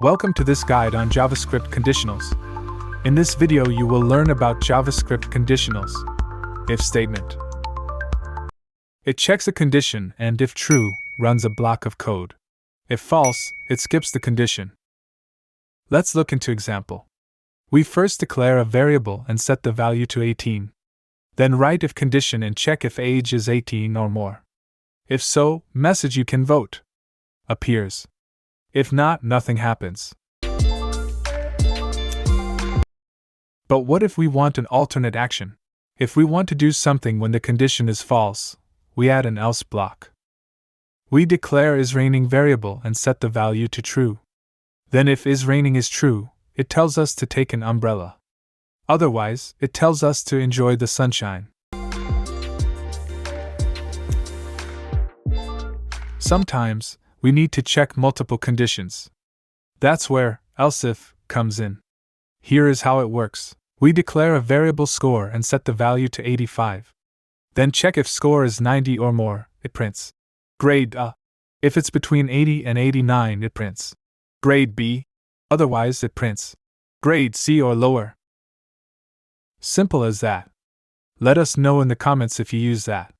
Welcome to this guide on JavaScript Conditionals. In this video you will learn about JavaScript Conditionals. If statement. It checks a condition and, if true, runs a block of code. If false, it skips the condition. Let's look into example. We first declare a variable and set the value to 18. Then write if condition and check if age is 18 or more. If so, message you can vote appears. If not, nothing happens. But what if we want an alternate action? If we want to do something when the condition is false, we add an else block. We declare isRaining variable and set the value to true. Then if isRaining is true, it tells us to take an umbrella. Otherwise, it tells us to enjoy the sunshine. Sometimes, we need to check multiple conditions. That's where else if comes in. Here is how it works. We declare a variable score and set the value to 85. Then check if score is 90 or more, it prints grade A. If it's between 80 and 89, it prints grade B. Otherwise, it prints grade C or lower. Simple as that. Let us know in the comments if you use that.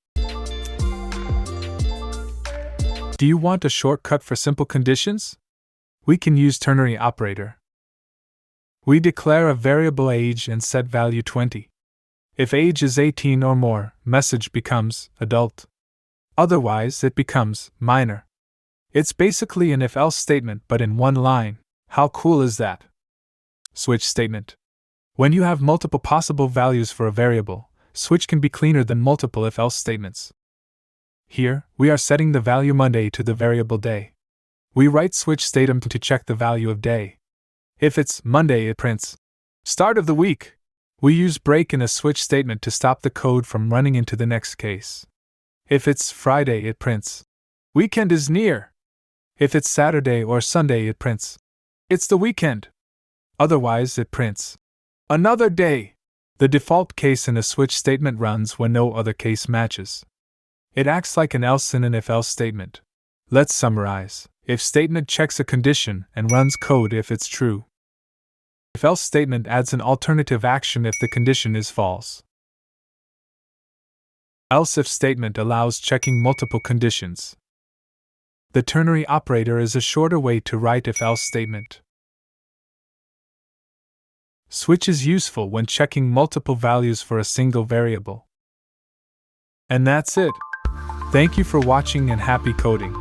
Do you want a shortcut for simple conditions? We can use ternary operator. We declare a variable age and set value 20. If age is 18 or more, message becomes adult. Otherwise, it becomes minor. It's basically an if-else statement but in one line. How cool is that? Switch statement. When you have multiple possible values for a variable, switch can be cleaner than multiple if-else statements. Here, we are setting the value Monday to the variable day. We write switch statement to check the value of day. If it's Monday, it prints start of the week. We use break in a switch statement to stop the code from running into the next case. If it's Friday, it prints weekend is near. If it's Saturday or Sunday, it prints it's the weekend. Otherwise, it prints another day. The default case in a switch statement runs when no other case matches. It acts like an else in an if-else statement. Let's summarize. If statement checks a condition and runs code if it's true. If-else statement adds an alternative action if the condition is false. Else if statement allows checking multiple conditions. The ternary operator is a shorter way to write if-else statement. Switch is useful when checking multiple values for a single variable. And that's it. Thank you for watching and happy coding.